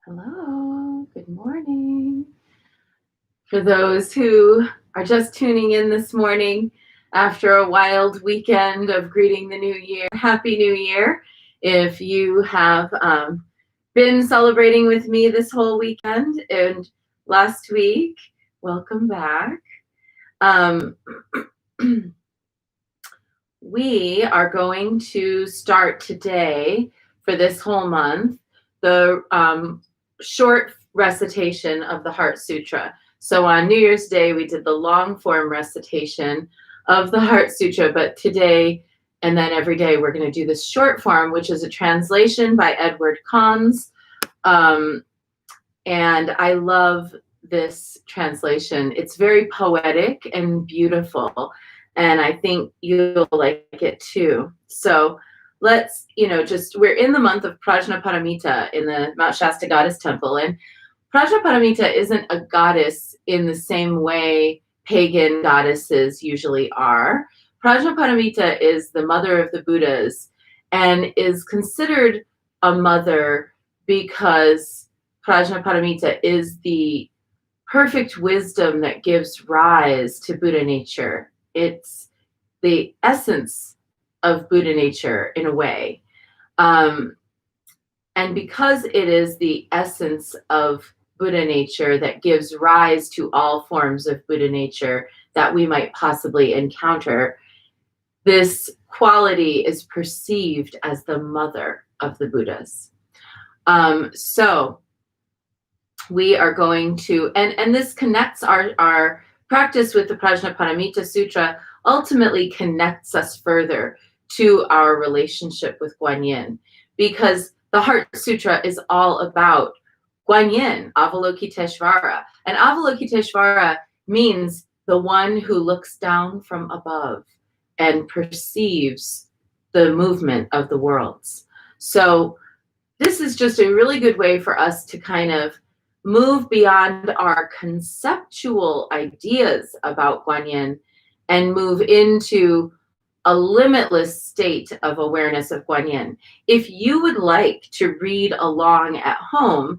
Hello, good morning. For those who are just tuning in this morning after a wild weekend of greeting the new year, Happy New Year. If you have been celebrating with me this whole weekend and last week, welcome back. We are going to start today for this whole month the short recitation of the Heart Sutra. So on New Year's Day, we did the long form recitation of the Heart Sutra, but today and then every day we're going to do the short form, which is a translation by Edward Conze. And I love this translation. It's very poetic and beautiful, and I think you'll like it too. So let's, we're in the month of Prajnaparamita in the Mount Shasta Goddess Temple. And Prajnaparamita isn't a goddess in the same way pagan goddesses usually are. Prajnaparamita is the mother of the Buddhas and is considered a mother because Prajnaparamita is the perfect wisdom that gives rise to Buddha nature. It's the essence of Buddha nature in a way. And because it is the essence of Buddha nature that gives rise to all forms of Buddha nature that we might possibly encounter, this quality is perceived as the mother of the Buddhas. So we are going to, and this connects our practice with the Prajnaparamita Sutra, ultimately connects us further to our relationship with Guanyin, because the Heart Sutra is all about Guanyin, Avalokiteshvara. And Avalokiteshvara means the one who looks down from above and perceives the movement of the worlds. So this is just a really good way for us to kind of move beyond our conceptual ideas about Guanyin and move into a limitless state of awareness of Guanyin. If you would like to read along at home,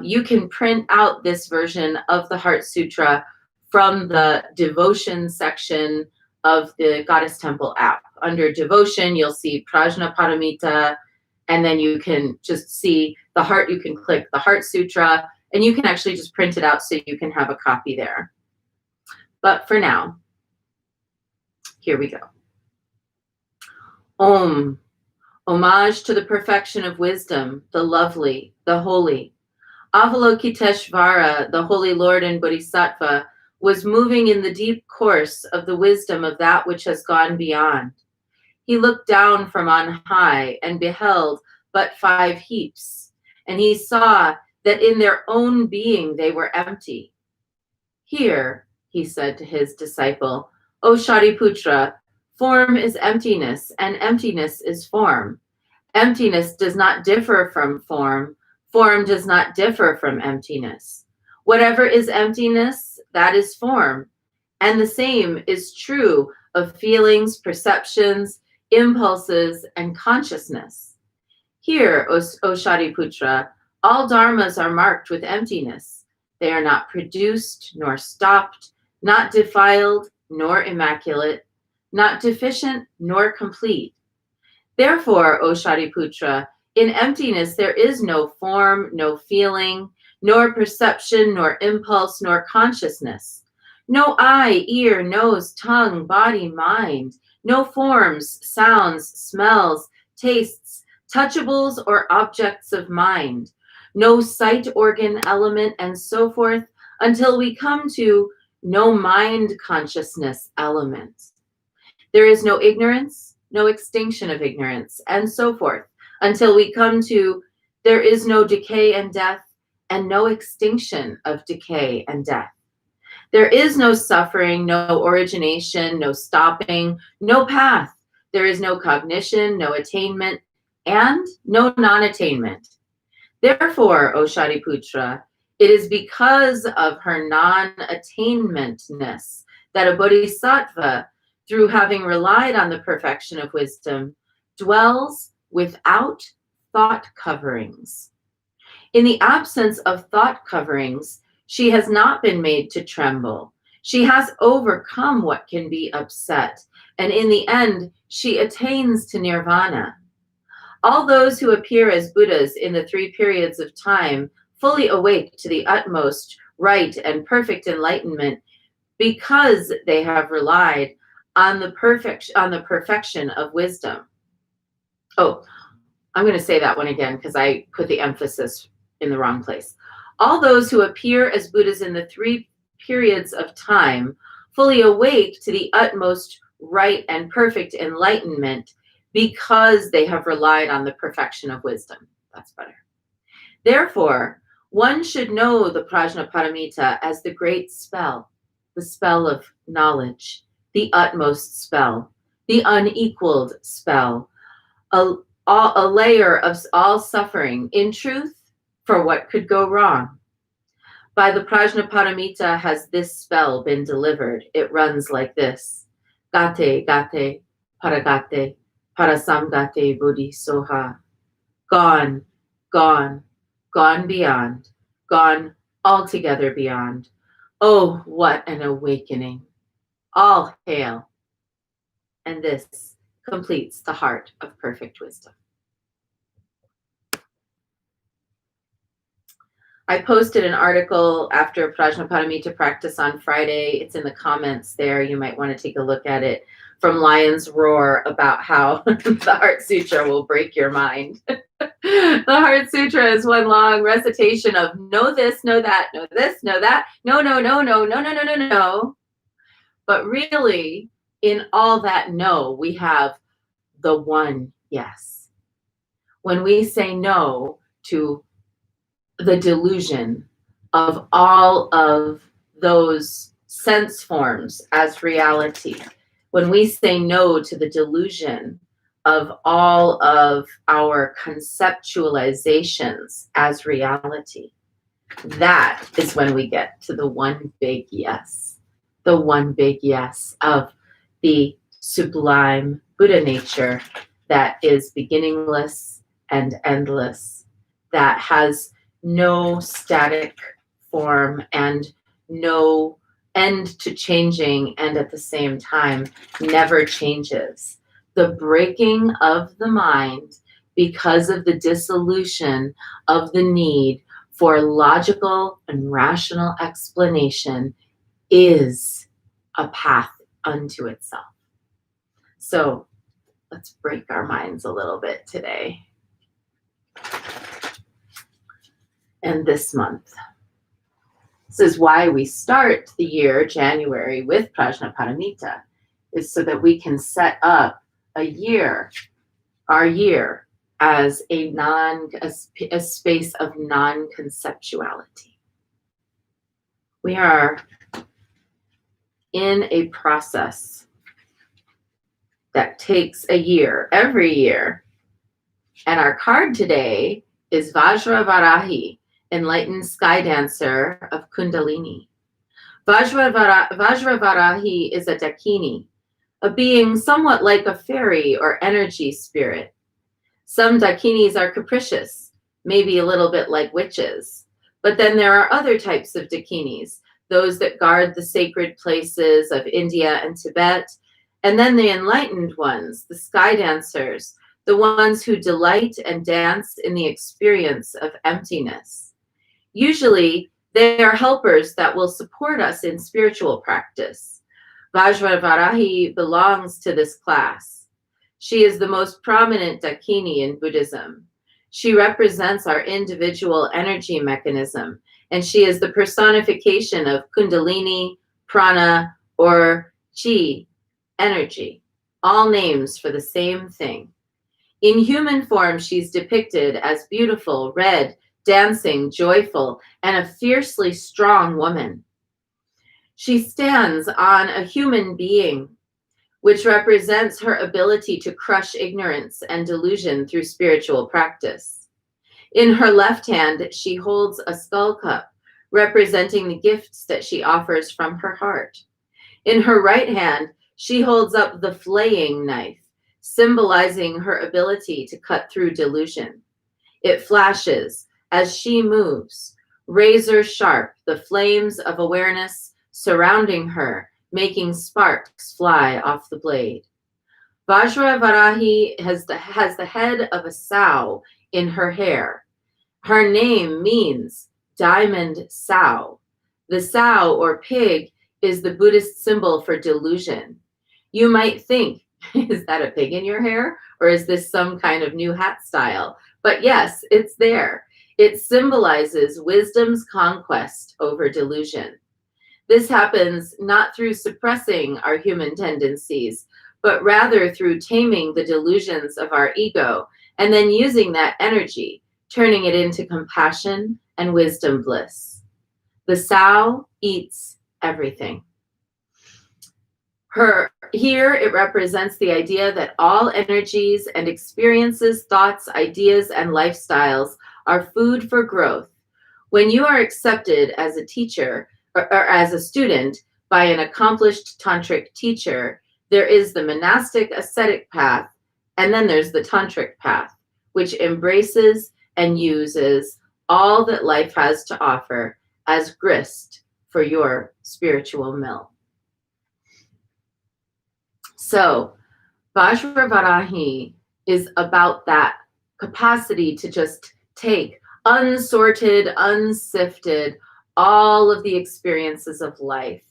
you can print out this version of the Heart Sutra from the devotion section of the Goddess Temple app. Under devotion, you'll see Prajnaparamita, and then you can just see the heart. You can click the Heart Sutra, and you can actually just print it out so you can have a copy there. But for now, here we go. Om. Homage to the perfection of wisdom, the lovely, the holy. Avalokiteshvara, the Holy Lord and Bodhisattva, was moving in the deep course of the wisdom of that which has gone beyond. He looked down from on high and beheld but 5 heaps, and he saw that in their own being they were empty. Here, he said to his disciple, O Shariputra, form is emptiness, and emptiness is form. Emptiness does not differ from form. Form does not differ from emptiness. Whatever is emptiness, that is form. And the same is true of feelings, perceptions, impulses, and consciousness. Here, O Shariputra, all dharmas are marked with emptiness. They are not produced nor stopped, not defiled nor immaculate, not deficient nor complete. Therefore, O Shariputra, in emptiness there is no form, no feeling, nor perception, nor impulse, nor consciousness. No eye, ear, nose, tongue, body, mind. No forms, sounds, smells, tastes, touchables, or objects of mind. No sight organ element, and so forth, until we come to no mind consciousness element. There is no ignorance, no extinction of ignorance, and so forth, until we come to there is no decay and death, and no extinction of decay and death. There is no suffering, no origination, no stopping, no path. There is no cognition, no attainment, and no non-attainment. Therefore, O Shariputra, it is because of her non-attainmentness that a bodhisattva, through having relied on the perfection of wisdom, dwells without thought coverings. In the absence of thought coverings, she has not been made to tremble. She has overcome what can be upset, and in the end, she attains to nirvana. All those who appear as Buddhas in the 3 periods of time, fully awake to the utmost right and perfect enlightenment, because they have relied on the perfection of wisdom. Oh, I'm going to say that one again because I put the emphasis in the wrong place. All those who appear as Buddhas in the 3 periods of time, fully awake to the utmost right and perfect enlightenment, because they have relied on the perfection of wisdom. That's better. Therefore, one should know the Prajnaparamita as the great spell, the spell of knowledge, the utmost spell, the unequaled spell, a layer of all suffering, in truth, for what could go wrong. By the Prajnaparamita has this spell been delivered. It runs like this. Gate, gate, paragate, parasamgate buddhi soha. Gone, gone, gone beyond, gone altogether beyond. Oh, what an awakening. All hail. And this completes the heart of perfect wisdom. I posted an article after Prajnaparamita practice on Friday. It's in the comments there. You might want to take a look at it, from Lion's Roar, about how the Heart Sutra will break your mind. The Heart Sutra is one long recitation of know this, know that, know this, know that, no, no, no, no, no, no, no, no, no. But really, in all that no, we have the one yes. When we say no to the delusion of all of those sense forms as reality, when we say no to the delusion of all of our conceptualizations as reality, that is when we get to the one big yes, the one big yes of the sublime Buddha nature that is beginningless and endless, that has no static form and no end to changing, and at the same time never changes. The breaking of the mind because of the dissolution of the need for logical and rational explanation is a path unto itself. So let's break our minds a little bit today and this month. This is why we start the year, January, with Prajnaparamita, is so that we can set up a year, our year, as a space of non-conceptuality. We are in a process that takes a year, every year. And our card today is Vajra Varahi, Enlightened Sky Dancer of Kundalini. Vajra Varahi is a Dakini, a being somewhat like a fairy or energy spirit. Some Dakinis are capricious, maybe a little bit like witches. But then there are other types of Dakinis, those that guard the sacred places of India and Tibet, and then the enlightened ones, the sky dancers, the ones who delight and dance in the experience of emptiness. Usually, they are helpers that will support us in spiritual practice. Vajra Varahi belongs to this class. She is the most prominent Dakini in Buddhism. She represents our individual energy mechanism, and she is the personification of Kundalini, Prana, or Chi, energy, all names for the same thing. In human form, she's depicted as beautiful, red, dancing, joyful, and a fiercely strong woman. She stands on a human being, which represents her ability to crush ignorance and delusion through spiritual practice. In her left hand, she holds a skull cup, representing the gifts that she offers from her heart. In her right hand, she holds up the flaying knife, symbolizing her ability to cut through delusion. It flashes, as she moves, razor sharp, the flames of awareness surrounding her, making sparks fly off the blade. Vajra Varahi has the head of a sow in her hair. Her name means diamond sow. The sow or pig is the Buddhist symbol for delusion. You might think, is that a pig in your hair? Or is this some kind of new hat style? But yes, it's there. It symbolizes wisdom's conquest over delusion. This happens not through suppressing our human tendencies, but rather through taming the delusions of our ego and then using that energy, turning it into compassion and wisdom bliss. The sow eats everything. Here it represents the idea that all energies and experiences, thoughts, ideas, and lifestyles are food for growth. When you are accepted as a teacher or as a student by an accomplished tantric teacher, there is the monastic ascetic path, and then there's the tantric path, which embraces and uses all that life has to offer as grist for your spiritual mill. So Vajra Varahi is about that capacity to just take unsorted, unsifted, all of the experiences of life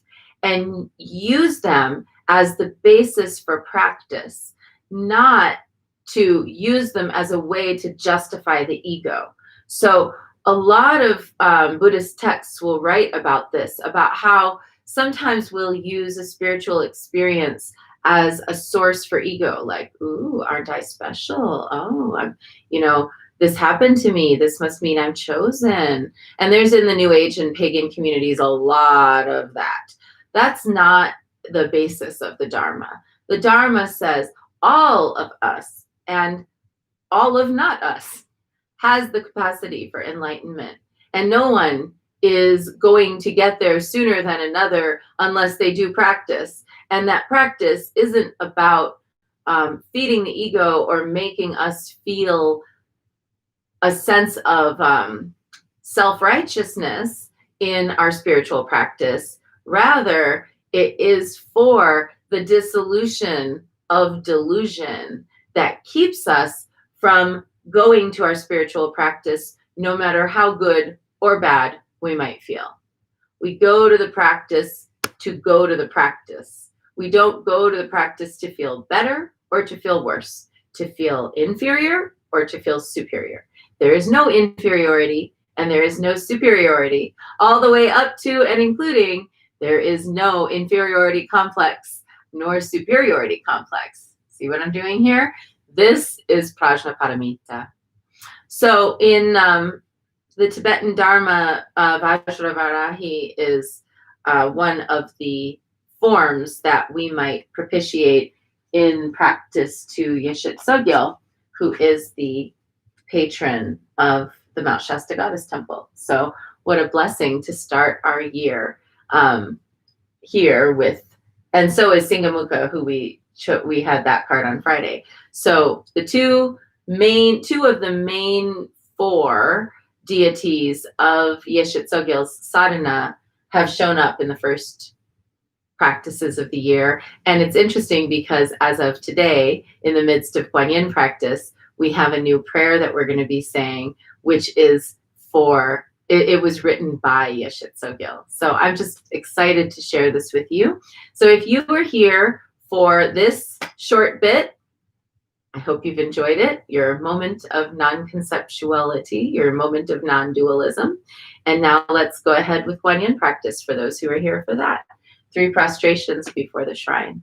and use them as the basis for practice, not to use them as a way to justify the ego. So a lot of Buddhist texts will write about this, about how sometimes we'll use a spiritual experience as a source for ego, like, ooh, aren't I special? Oh, I'm, this happened to me. This must mean I'm chosen. And there's in the New Age and pagan communities a lot of that. That's not the basis of the Dharma. The Dharma says all of us and all of not us has the capacity for enlightenment. And no one is going to get there sooner than another unless they do practice. And that practice isn't about feeding the ego or making us feel a sense of self-righteousness in our spiritual practice. Rather, it is for the dissolution of delusion that keeps us from going to our spiritual practice, no matter how good or bad we might feel. We go to the practice to go to the practice. We don't go to the practice to feel better or to feel worse, to feel inferior or to feel superior. There is no inferiority and there is no superiority, all the way up to and including there is no inferiority complex nor superiority complex. See what I'm doing here? This is Prajnaparamita. So in the Tibetan Dharma, Vajra Varahi is one of the forms that we propitiate propitiate in practice to Yeshe Tsogyal, who is the patron of the Mount Shasta Goddess Temple. So what a blessing to start our year here with, and so is Singamukha, who we had that card on Friday. So the two of the main four deities of Yeshe Tsogyal's sadhana have shown up in the first practices of the year. And it's interesting because as of today, in the midst of Guanyin practice, we have a new prayer that we're going to be saying, which is for, it was written by Yeshe Tsogyal. So I'm just excited to share this with you. So if you were here for this short bit, I hope you've enjoyed it, your moment of non-conceptuality, your moment of non-dualism. And now let's go ahead with Guanyin practice for those who are here for that. 3 prostrations before the shrine.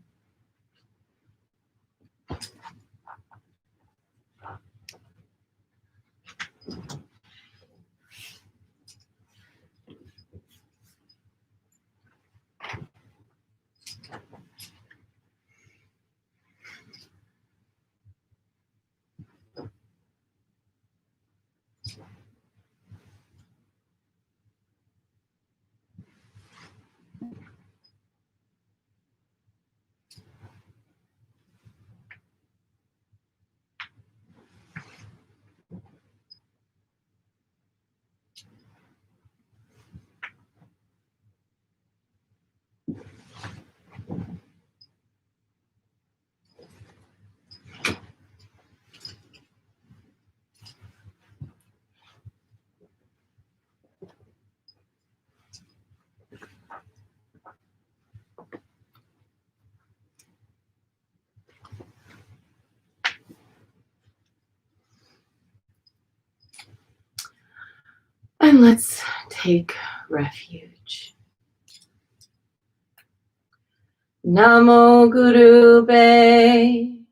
And let's take refuge. Namo Guru Be.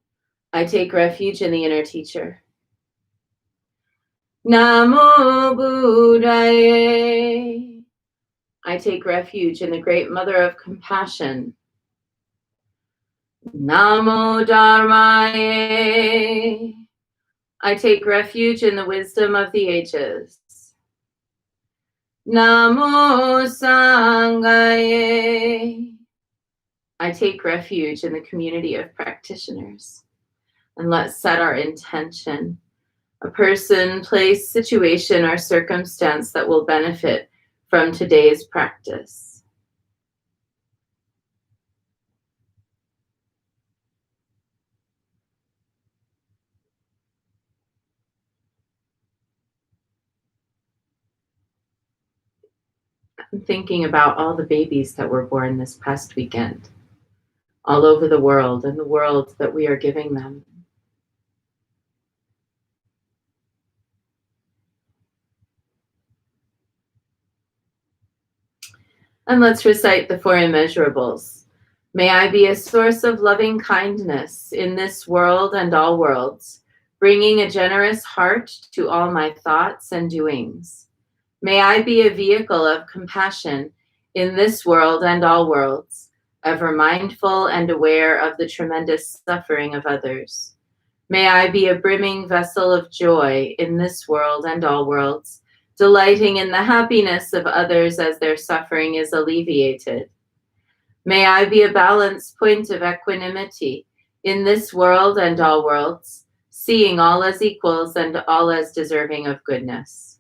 I take refuge in the inner teacher. Namo Buddhaye. I take refuge in the great mother of compassion. Namo Dharmaye. I take refuge in the wisdom of the ages. Namo Sanghaye. I take refuge in the community of practitioners. And let's set our intention. A person, place, situation, or circumstance that will benefit from today's practice. I'm thinking about all the babies that were born this past weekend, all over the world, and the world that we are giving them. And let's recite the 4 immeasurables. May I be a source of loving kindness in this world and all worlds, bringing a generous heart to all my thoughts and doings. May I be a vehicle of compassion in this world and all worlds, ever mindful and aware of the tremendous suffering of others. May I be a brimming vessel of joy in this world and all worlds, delighting in the happiness of others as their suffering is alleviated. May I be a balanced point of equanimity in this world and all worlds, seeing all as equals and all as deserving of goodness.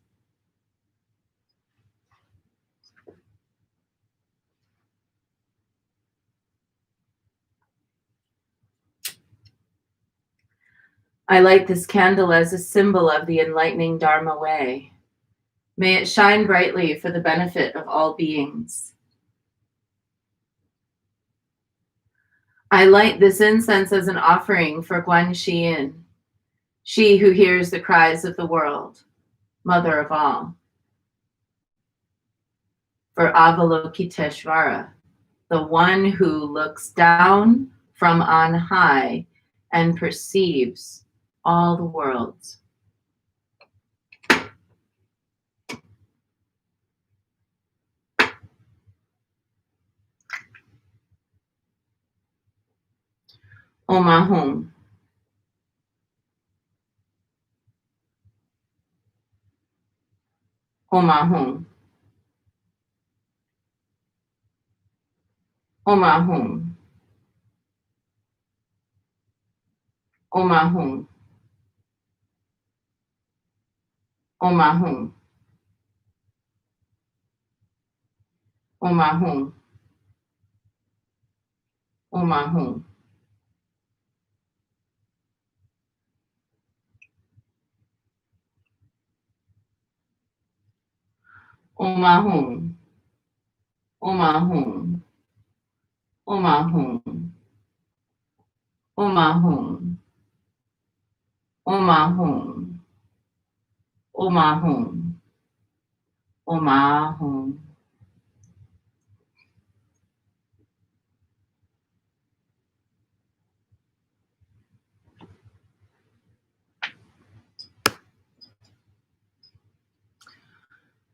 I light this candle as a symbol of the enlightening Dharma way. May it shine brightly for the benefit of all beings. I light this incense as an offering for Guanxin, she who hears the cries of the world, mother of all. For Avalokiteshvara, the one who looks down from on high and perceives all the worlds. Om Ahum. Om Ahum. Om Ahum. Om Ahum. Om Ahum. Om Ahum. Om Ahum. Om Ahum. Om Ahum. Om Ahum. Om Ahum. Om Ahum. Om Ahum. Om Ahum.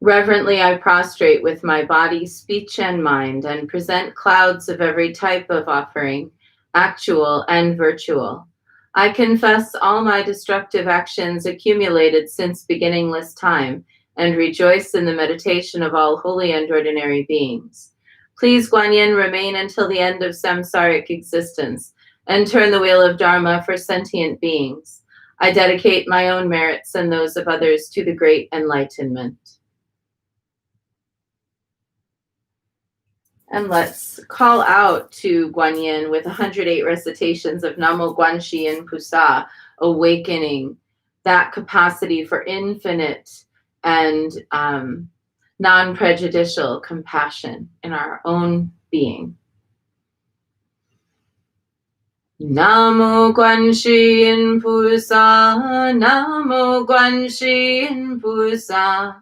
Reverently I prostrate with my body, speech, and mind, and present clouds of every type of offering, actual and virtual. I confess all my destructive actions accumulated since beginningless time, and rejoice in the meditation of all holy and ordinary beings. Please, Guanyin, remain until the end of samsaric existence, and turn the wheel of Dharma for sentient beings. I dedicate my own merits and those of others to the great enlightenment. And let's call out to Guanyin with 108 recitations of Namo Guanxin Pusa, awakening that capacity for infinite and non-prejudicial compassion in our own being. Namo Guanxin Pusa, Namo Guanxin Pusa,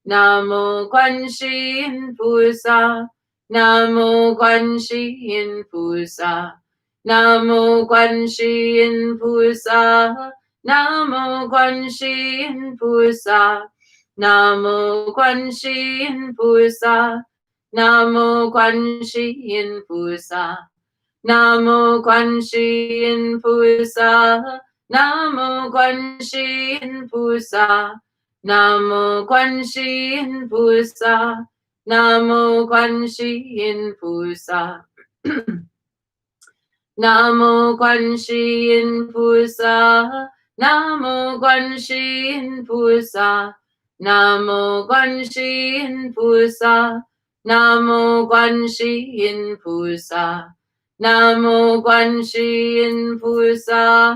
Namo Quan Shi Yin Pusa, Namo Quan Shi Yin Pusa, Namo Quan Shi Yin Pusa, Namo Quan Shi Yin Pusa, Namo Quan Shi Yin Pusa, Namo Quan Shi Yin Pusa, Namo Quan Shi Yin Pusa, Namo Quan Shi Yin Pusa, Namo Quan Shi Yin Pusa, Namo Quan Shi Yin Pusa. Namo Quan Shi Yin Pusa, Namo Quan Shi Yin Pusa, Namo Quan Shi Yin Pusa, Namo Quan Shi Yin Pusa, Namo Quan Shi Yin Pusa,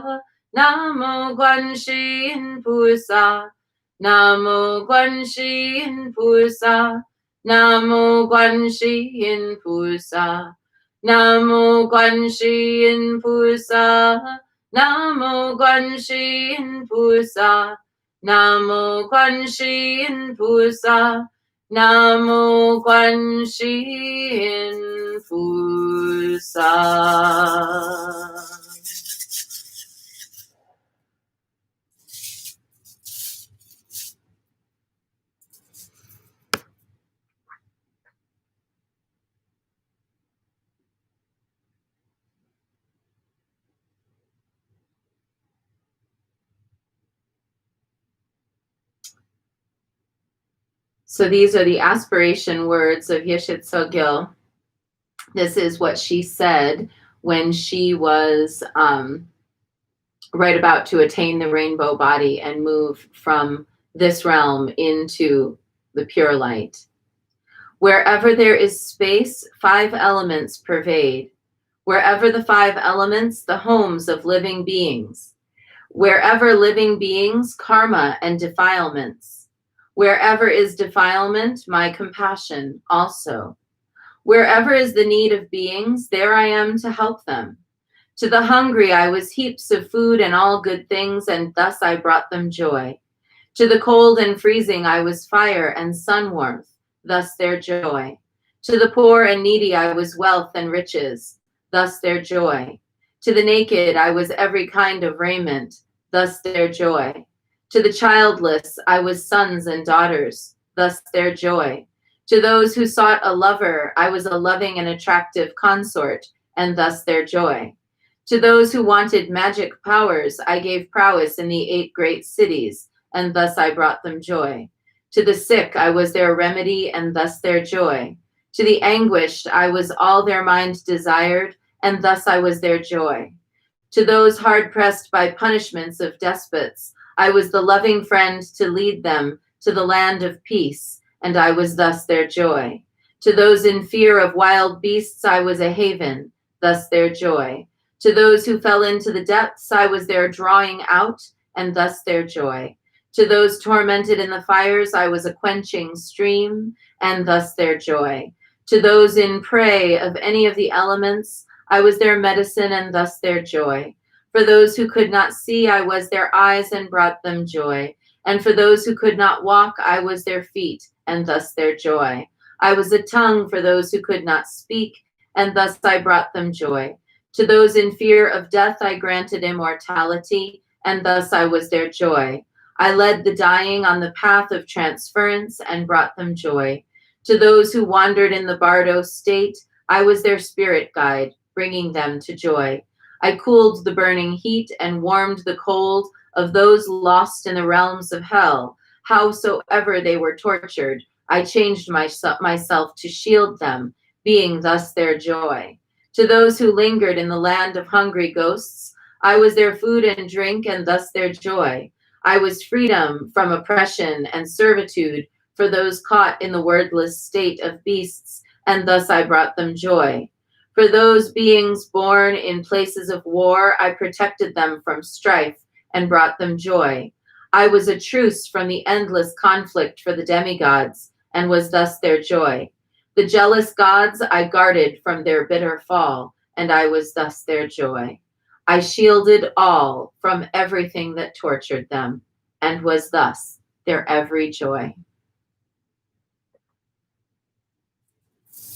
Namo Quan Shi Yin Pusa, Namo Quan Shi Yin Pusa, Namo Quan Shi Yin Pusa, Namo Quan Shi Yin Pusa, Namo Quan Shi Yin Pusa, Namo Quan Shi Yin Pusa, Namo Quan Shi Yin Pusa. So these are the aspiration words of Yeshit Tsogyal. This is what she said when she was right about to attain the rainbow body and move from this realm into the pure light. Wherever there is space, 5 elements pervade. Wherever the 5 elements, the homes of living beings. Wherever living beings, karma and defilements. Wherever is defilement, my compassion also. Wherever is the need of beings, there I am to help them. To the hungry I was heaps of food and all good things, and thus I brought them joy. To the cold and freezing I was fire and sun warmth, thus their joy. To the poor and needy I was wealth and riches, thus their joy. To the naked I was every kind of raiment, thus their joy. To the childless I was sons and daughters, thus their joy. To those who sought a lover I was a loving and attractive consort, and thus their joy. To those who wanted magic powers I gave prowess in the 8 great cities, and thus I brought them joy. To the sick I was their remedy, and thus their joy. To the anguished I was all their mind desired, and thus I was their joy. To those hard-pressed by punishments of despots, I was the loving friend to lead them to the land of peace, and I was thus their joy. To those in fear of wild beasts I was a haven, thus their joy. To those who fell into the depths I was their drawing out, and thus their joy. To those tormented in the fires I was a quenching stream, and thus their joy. To those in prey of any of the elements I was their medicine, and thus their joy. For those who could not see I was their eyes and brought them joy. And for those who could not walk I was their feet, and thus their joy. I was a tongue for those who could not speak, and thus I brought them joy. To those in fear of death I granted immortality, and thus I was their joy. I led the dying on the path of transference and brought them joy. To those who wandered in the bardo state, I was their spirit guide, bringing them to joy. I cooled the burning heat and warmed the cold of those lost in the realms of hell. Howsoever they were tortured, I changed myself to shield them, being thus their joy. To those who lingered in the land of hungry ghosts, I was their food and drink, and thus their joy. I was freedom from oppression and servitude for those caught in the wordless state of beasts, and thus I brought them joy. For those beings born in places of war, I protected them from strife and brought them joy. I was a truce from the endless conflict for the demigods, and was thus their joy. The jealous gods I guarded from their bitter fall, and I was thus their joy. I shielded all from everything that tortured them, and was thus their every joy.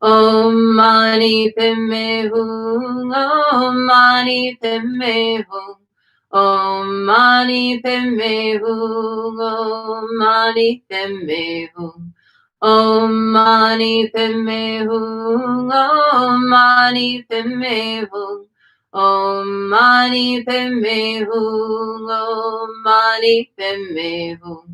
Om Mani Padme Hum. Om Mani Padme Hum. Om Mani Padme Hum. Om Mani Padme Hum. Om Mani Padme Hum. Om Mani Padme Hum. Om Mani Padme Hum. Om Mani Padme Hum.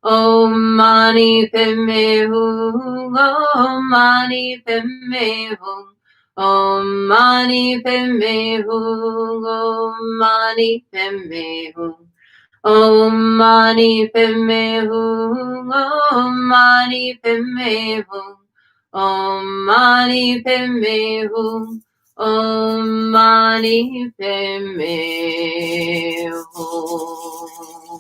Om Mani Padme Hum. Om Mani Padme Hum. Om Mani Padme Hum. Om Mani Padme Hum. Om Mani Padme Hum. Om Mani Padme Hum. Om Mani Padme Hum. Om Mani Padme Hum.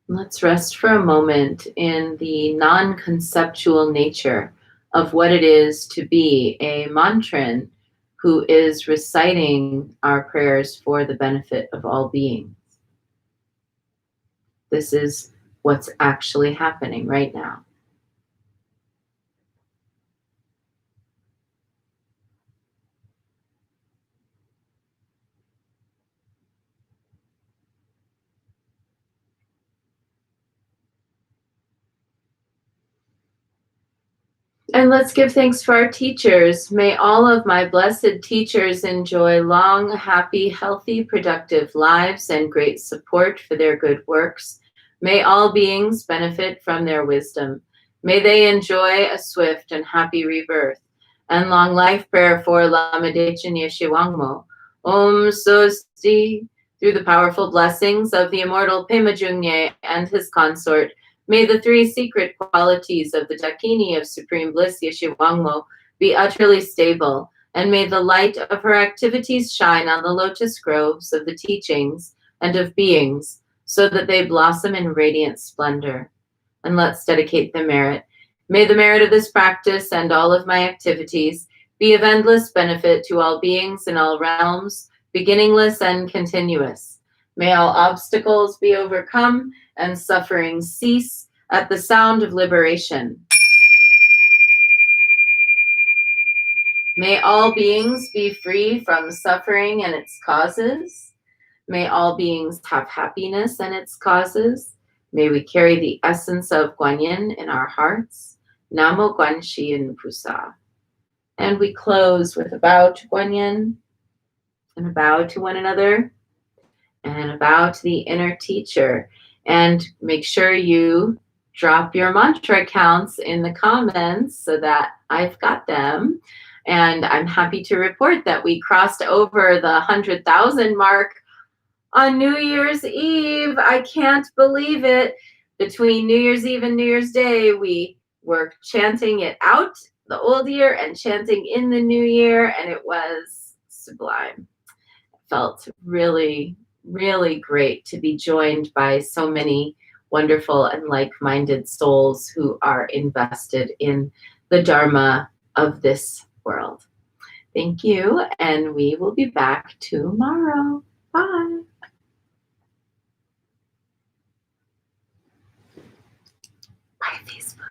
Let's rest for a moment in the non-conceptual nature of what it is to be a mantran who is reciting our prayers for the benefit of all beings. This is what's actually happening right now. And let's give thanks for our teachers. May all of my blessed teachers enjoy long, happy, healthy, productive lives and great support for their good works. May all beings benefit from their wisdom. May they enjoy a swift and happy rebirth. And long life prayer for Lama Dechen Yeshe Wangmo. Om Sosti, through the powerful blessings of the immortal Pema Jungye and his consort, may the three secret qualities of the Dakini of Supreme Bliss, Yeshe Wangmo, be utterly stable, and may the light of her activities shine on the lotus groves of the teachings and of beings, so that they blossom in radiant splendor. And let's dedicate the merit. May the merit of this practice and all of my activities be of endless benefit to all beings in all realms, beginningless and continuous. May all obstacles be overcome and suffering cease at the sound of liberation. May all beings be free from suffering and its causes. May all beings have happiness and its causes. May we carry the essence of Guanyin in our hearts. Namo Guanxin Pusa. And we close with a bow to Guanyin, and a bow to one another, and a bow to the inner teacher. And make sure you drop your mantra counts in the comments so that I've got them. And I'm happy to report that we crossed over the 100,000 mark on New Year's Eve. I can't believe it. Between New Year's Eve and New Year's Day, we were chanting it out the old year and chanting in the new year, and it was sublime. It felt really, really great to be joined by so many wonderful and like-minded souls who are invested in the Dharma of this world. Thank you, and we will be back tomorrow. Bye. Bye, Facebook.